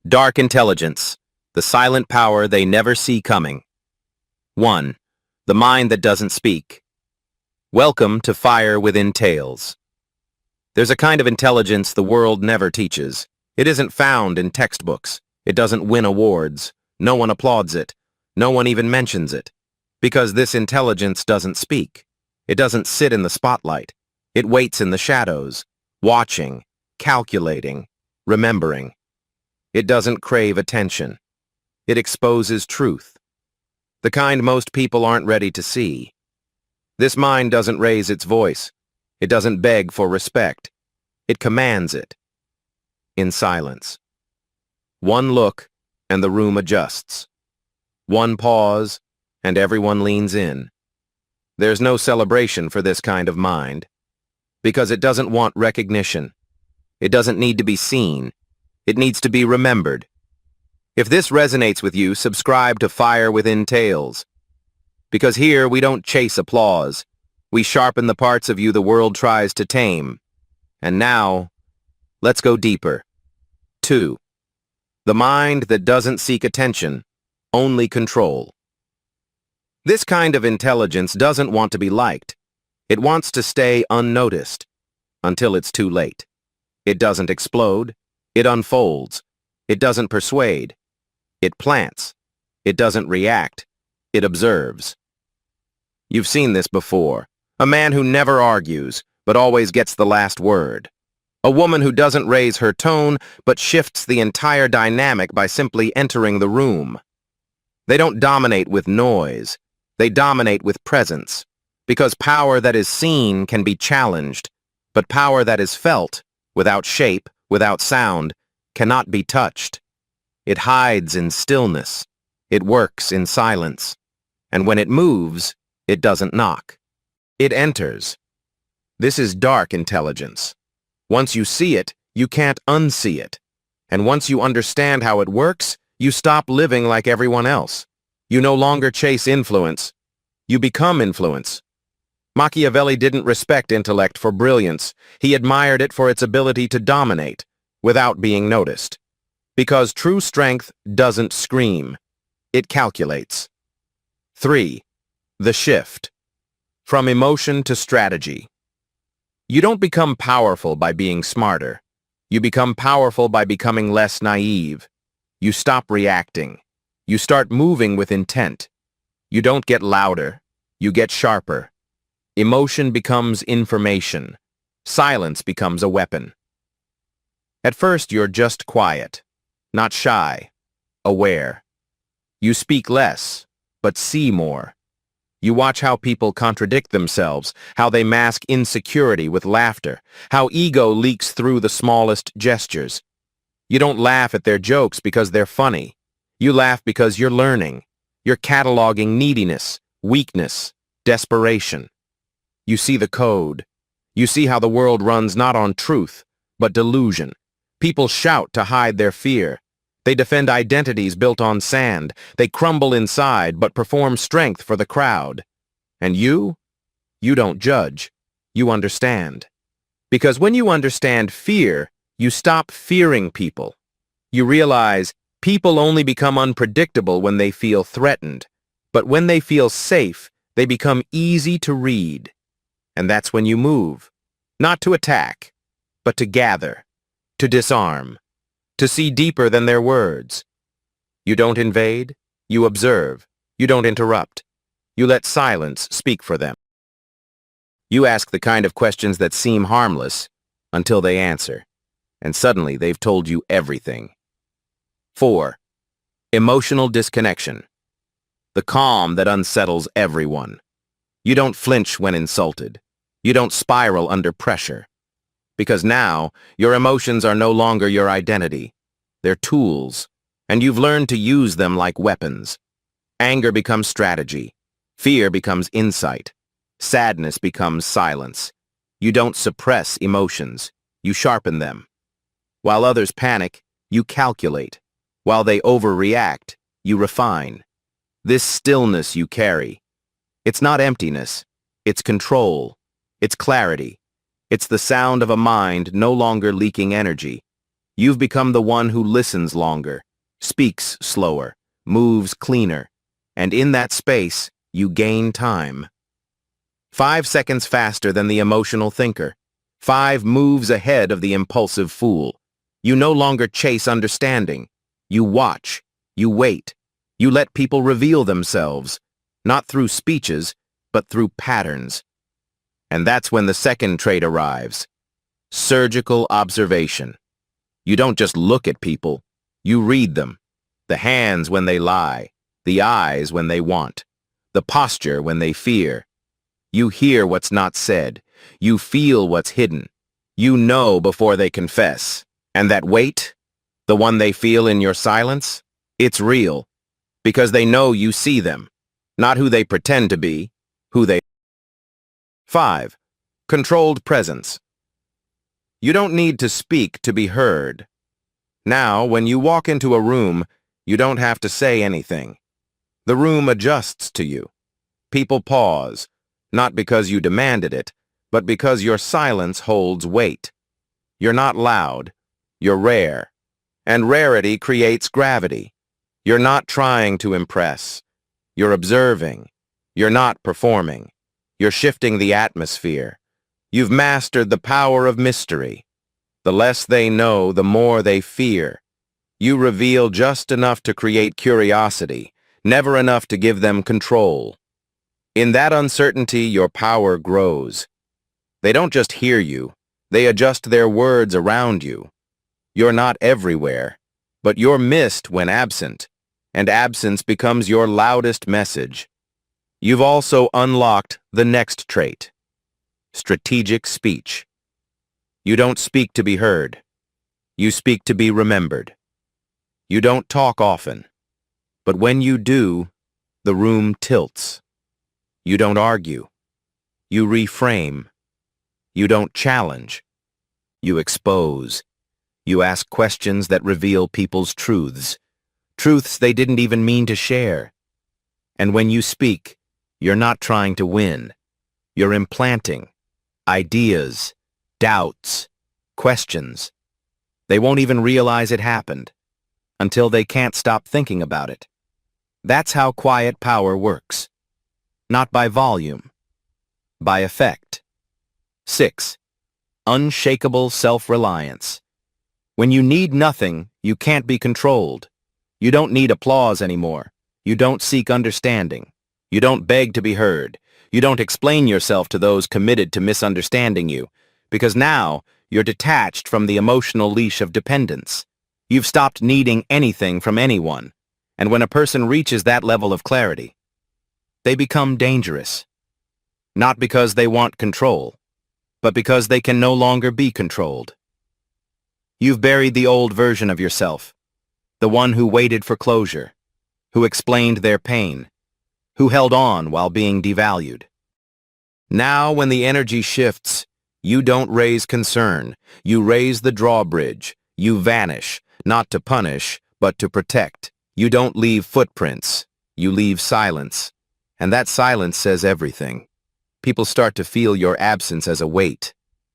Dark intelligence, the silent power they never see coming. 1. The mind that doesn't speak. Welcome to Fire Within Tales. There's a kind of intelligence the world never teaches. It isn't found in textbooks. It doesn't win awards. No one applauds it. No one even mentions it. Because this intelligence doesn't speak. It doesn't sit in the spotlight. It waits in the shadows, watching, calculating, remembering. It doesn't crave attention. It exposes truth. The kind most people aren't ready to see. This mind doesn't raise its voice. It doesn't beg for respect. It commands it. In silence. One look, and the room adjusts. One pause, and everyone leans in. There's no celebration for this kind of mind. Because it doesn't want recognition. It doesn't need to be seen. It needs to be remembered. If this resonates with you, subscribe to Fire Within Tales. Because here we don't chase applause. We sharpen the parts of you the world tries to tame. And now, let's go deeper. 2. The mind that doesn't seek attention, only control. This kind of intelligence doesn't want to be liked. It wants to stay unnoticed until it's too late. It doesn't explode. It unfolds. It doesn't persuade. It plants. It doesn't react. It observes. You've seen this before. A man who never argues, but always gets the last word. A woman who doesn't raise her tone, but shifts the entire dynamic by simply entering the room. They don't dominate with noise. They dominate with presence. Because power that is seen can be challenged, but power that is felt, without shape, without sound, cannot be touched. It hides in stillness. It works in silence. And when it moves, it doesn't knock. It enters. This is dark intelligence. Once you see it, you can't unsee it. And once you understand how it works, you stop living like everyone else. You no longer chase influence. You become influence. Machiavelli didn't respect intellect for brilliance. He admired it for its ability to dominate, without being noticed. Because true strength doesn't scream. It calculates. 3. The shift. From emotion to strategy. You don't become powerful by being smarter. You become powerful by becoming less naive. You stop reacting. You start moving with intent. You don't get louder. You get sharper. Emotion becomes information. Silence becomes a weapon. At first, you're just quiet, not shy, aware. You speak less, but see more. You watch how people contradict themselves, how they mask insecurity with laughter, how ego leaks through the smallest gestures. You don't laugh at their jokes because they're funny. You laugh because you're learning. You're cataloging neediness, weakness, desperation. You see the code. You see how the world runs not on truth, but delusion. People shout to hide their fear. They defend identities built on sand. They crumble inside, but perform strength for the crowd. And you don't judge. You understand. Because when you understand fear, you stop fearing people. You realize people only become unpredictable when they feel threatened. But when they feel safe, they become easy to read. And that's when you move, not to attack, but to gather, to disarm, to see deeper than their words. You don't invade, you observe, you don't interrupt. You let silence speak for them. You ask the kind of questions that seem harmless until they answer, and suddenly they've told you everything. 4. Emotional disconnection. The calm that unsettles everyone. You don't flinch when insulted. You don't spiral under pressure. Because now, your emotions are no longer your identity. They're tools, and you've learned to use them like weapons. Anger becomes strategy. Fear becomes insight. Sadness becomes silence. You don't suppress emotions. You sharpen them. While others panic, you calculate. While they overreact, you refine. This stillness you carry. It's not emptiness. It's control. It's clarity. It's the sound of a mind no longer leaking energy. You've become the one who listens longer, speaks slower, moves cleaner, and in that space, you gain time. 5 seconds faster than the emotional thinker. 5 moves ahead of the impulsive fool. You no longer chase understanding. You watch. You wait. You let people reveal themselves, not through speeches, but through patterns. And that's when the second trait arrives. Surgical observation. You don't just look at people. You read them. The hands when they lie. The eyes when they want. The posture when they fear. You hear what's not said. You feel what's hidden. You know before they confess. And that weight, the one they feel in your silence, it's real. Because they know you see them. Not who they pretend to be, who they... 5. Controlled presence. You don't need to speak to be heard. Now, when you walk into a room, you don't have to say anything. The room adjusts to you. People pause, not because you demanded it, but because your silence holds weight. You're not loud. You're rare. And rarity creates gravity. You're not trying to impress. You're observing. You're not performing. You're shifting the atmosphere. You've mastered the power of mystery. The less they know, the more they fear. You reveal just enough to create curiosity, never enough to give them control. In that uncertainty, your power grows. They don't just hear you, they adjust their words around you. You're not everywhere, but you're missed when absent, and absence becomes your loudest message. You've also unlocked the next trait. Strategic speech. You don't speak to be heard. You speak to be remembered. You don't talk often, but when you do, the room tilts. You don't argue. You reframe. You don't challenge. You expose. You ask questions that reveal people's truths, truths they didn't even mean to share. And when you speak, you're not trying to win. You're implanting ideas, doubts, questions. They won't even realize it happened until they can't stop thinking about it. That's how quiet power works. Not by volume, by effect. 6. Unshakable self-reliance. When you need nothing, you can't be controlled. You don't need applause anymore. You don't seek understanding. You don't beg to be heard. You don't explain yourself to those committed to misunderstanding you, because now you're detached from the emotional leash of dependence. You've stopped needing anything from anyone, and when a person reaches that level of clarity, they become dangerous. Not because they want control, but because they can no longer be controlled. You've buried the old version of yourself, the one who waited for closure, who explained their pain, who held on while being devalued. Now, when the energy shifts, you don't raise concern, you raise the drawbridge, you vanish, not to punish, but to protect. You don't leave footprints, you leave silence, and that silence says everything. People start to feel your absence as a weight,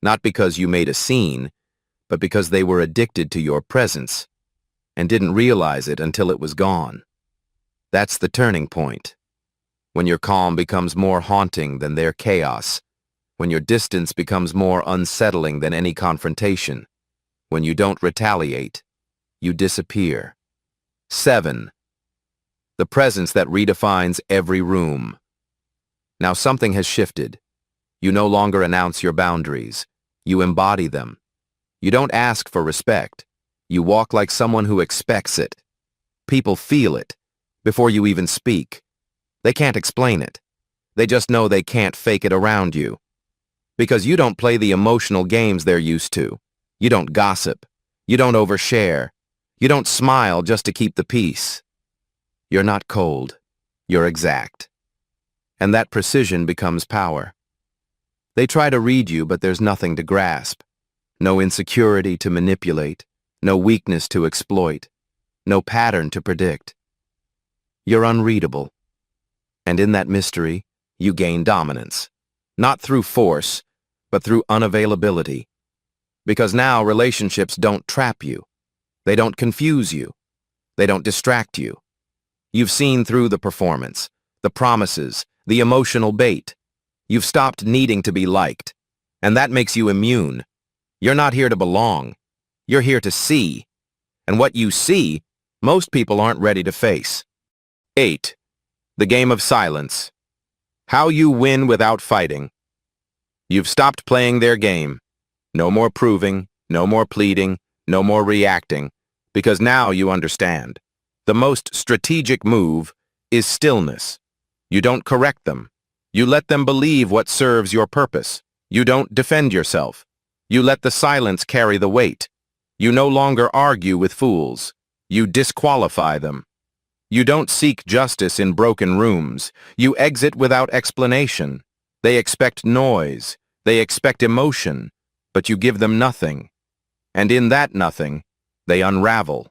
not because you made a scene, but because they were addicted to your presence and didn't realize it until it was gone. That's the turning point. When your calm becomes more haunting than their chaos, when your distance becomes more unsettling than any confrontation, when you don't retaliate, you disappear. 7. The presence that redefines every room. Now something has shifted. You no longer announce your boundaries. You embody them. You don't ask for respect. You walk like someone who expects it. People feel it before you even speak. They can't explain it. They just know they can't fake it around you. Because you don't play the emotional games they're used to. You don't gossip. You don't overshare. You don't smile just to keep the peace. You're not cold. You're exact. And that precision becomes power. They try to read you, but there's nothing to grasp. No insecurity to manipulate. No weakness to exploit. No pattern to predict. You're unreadable. And in that mystery, you gain dominance. Not through force, but through unavailability. Because now relationships don't trap you. They don't confuse you. They don't distract you. You've seen through the performance, the promises, the emotional bait. You've stopped needing to be liked. And that makes you immune. You're not here to belong. You're here to see. And what you see, most people aren't ready to face. 8. The game of silence. How you win without fighting. You've stopped playing their game. No more proving, no more pleading, no more reacting, because now you understand. The most strategic move is stillness. You don't correct them. You let them believe what serves your purpose. You don't defend yourself. You let the silence carry the weight. You no longer argue with fools. You disqualify them. You don't seek justice in broken rooms. You exit without explanation. They expect noise. They expect emotion. But you give them nothing. And in that nothing, they unravel.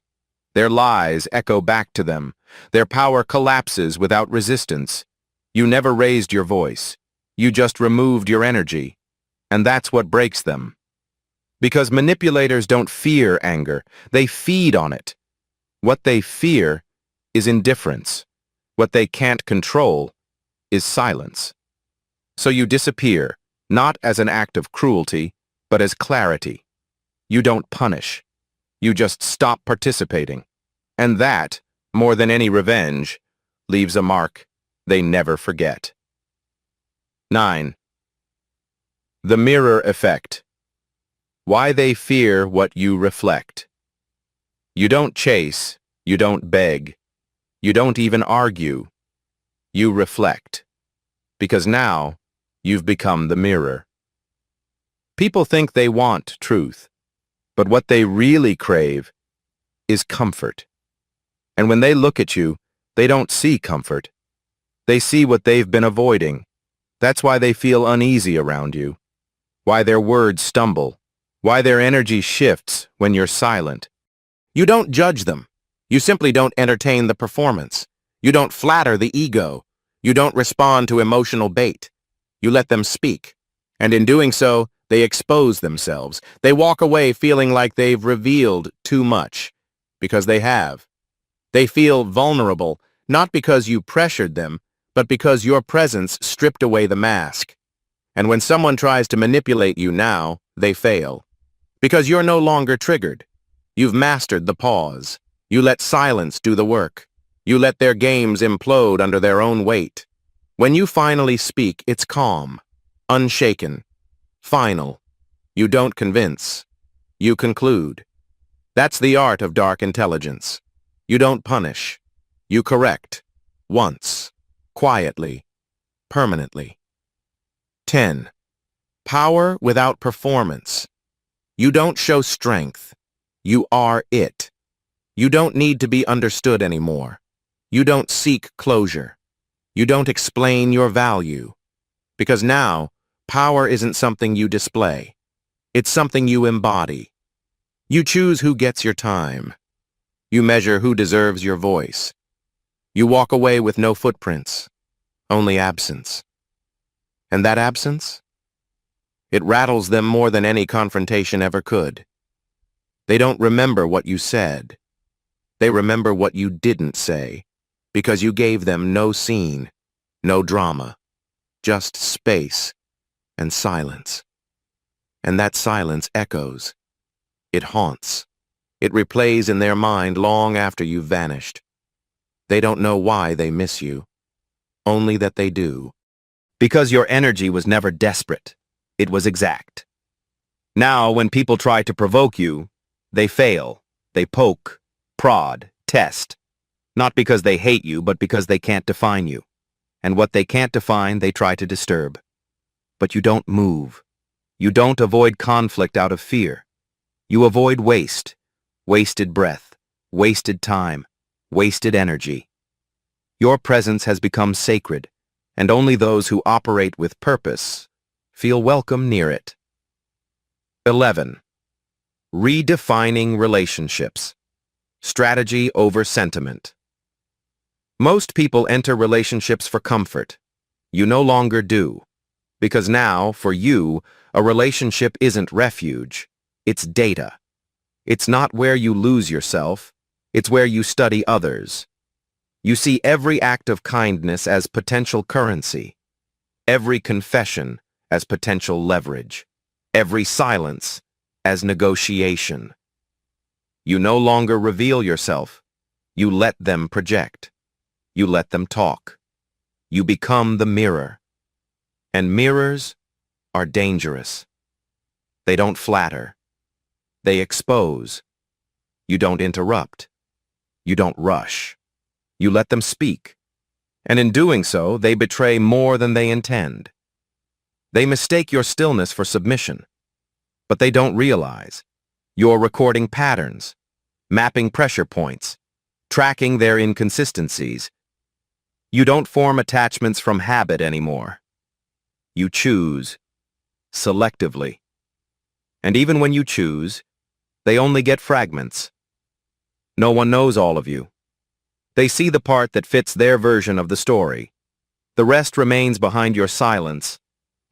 Their lies echo back to them. Their power collapses without resistance. You never raised your voice. You just removed your energy. And that's what breaks them. Because manipulators don't fear anger. They feed on it. What they fear is indifference. What they can't control is silence. So you disappear, not as an act of cruelty, but as clarity. You don't punish. You just stop participating. And that, more than any revenge, leaves a mark they never forget. 9. The mirror effect. Why they fear what you reflect. You don't chase. You don't beg. You don't even argue. You reflect. Because now, you've become the mirror. People think they want truth, but what they really crave is comfort. And when they look at you, they don't see comfort. They see what they've been avoiding. That's why they feel uneasy around you, why their words stumble, why their energy shifts when you're silent. You don't judge them. You simply don't entertain the performance. You don't flatter the ego. You don't respond to emotional bait. You let them speak. And in doing so, they expose themselves. They walk away feeling like they've revealed too much, because they have. They feel vulnerable, not because you pressured them, but because your presence stripped away the mask. And when someone tries to manipulate you now, they fail. Because you're no longer triggered. You've mastered the pause. You let silence do the work. You let their games implode under their own weight. When you finally speak, it's calm, unshaken, final. You don't convince. You conclude. That's the art of dark intelligence. You don't punish. You correct. Once. Quietly. Permanently. 10. Power without performance. You don't show strength. You are it. You don't need to be understood anymore. You don't seek closure. You don't explain your value. Because now, power isn't something you display. It's something you embody. You choose who gets your time. You measure who deserves your voice. You walk away with no footprints, only absence. And that absence? It rattles them more than any confrontation ever could. They don't remember what you said. They remember what you didn't say, because you gave them no scene, no drama, just space and silence. And that silence echoes. It haunts. It replays in their mind long after you've vanished. They don't know why they miss you, only that they do. Because your energy was never desperate. It was exact. Now, when people try to provoke you, they fail. They poke, prod, test. Not because they hate you, but because they can't define you. And what they can't define, they try to disturb. But you don't move. You don't avoid conflict out of fear. You avoid waste, wasted breath, wasted time, wasted energy. Your presence has become sacred, and only those who operate with purpose feel welcome near it. 11. Redefining relationships. Strategy over sentiment. Most people enter relationships for comfort. You no longer do. Because now, for you, a relationship isn't refuge. It's data. It's not where you lose yourself. It's where you study others. You see every act of kindness as potential currency, every confession as potential leverage, every silence as negotiation. You no longer reveal yourself. You let them project. You let them talk. You become the mirror. And mirrors are dangerous. They don't flatter. They expose. You don't interrupt. You don't rush. You let them speak. And in doing so, they betray more than they intend. They mistake your stillness for submission. But they don't realize you're recording patterns, mapping pressure points, tracking their inconsistencies. You don't form attachments from habit anymore. You choose selectively. And even when you choose, they only get fragments. No one knows all of you. They see the part that fits their version of the story. The rest remains behind your silence,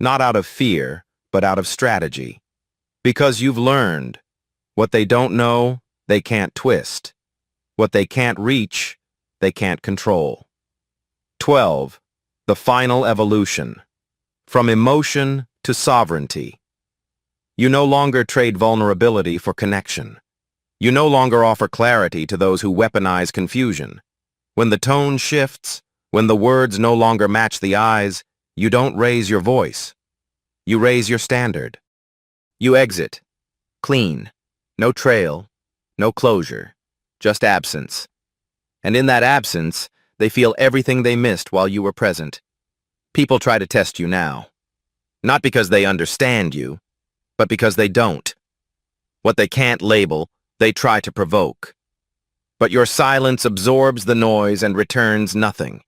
not out of fear, but out of strategy. Because you've learned, what they don't know, they can't twist. What they can't reach, they can't control. 12. The final evolution. From emotion to sovereignty. You no longer trade vulnerability for connection. You no longer offer clarity to those who weaponize confusion. When the tone shifts, when the words no longer match the eyes, you don't raise your voice. You raise your standard. You exit. Clean. No trail. No closure. Just absence. And in that absence, they feel everything they missed while you were present. People try to test you now. Not because they understand you, but because they don't. What they can't label, they try to provoke. But your silence absorbs the noise and returns nothing.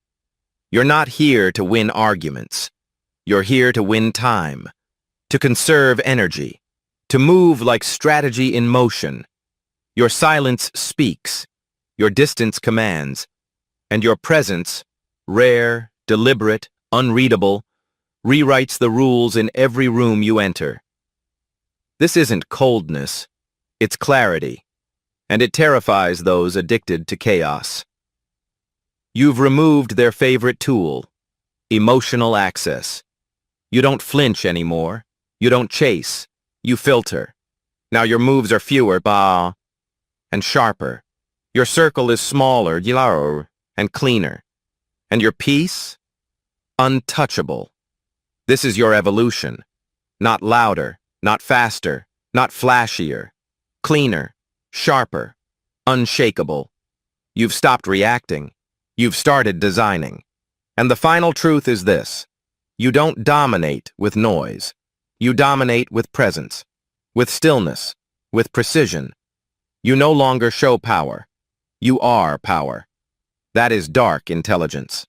You're not here to win arguments. You're here to win time, to conserve energy, to move like strategy in motion. Your silence speaks, your distance commands, and your presence, rare, deliberate, unreadable, rewrites the rules in every room you enter. This isn't coldness, it's clarity, and it terrifies those addicted to chaos. You've removed their favorite tool, emotional access. You don't flinch anymore. You don't chase. You filter. Now your moves are fewer, and sharper. Your circle is smaller, and cleaner. And your peace? Untouchable. This is your evolution. Not louder, not faster, not flashier. Cleaner, sharper, unshakable. You've stopped reacting. You've started designing. And the final truth is this. You don't dominate with noise. You dominate with presence, with stillness, with precision. You no longer show power. You are power. That is dark intelligence.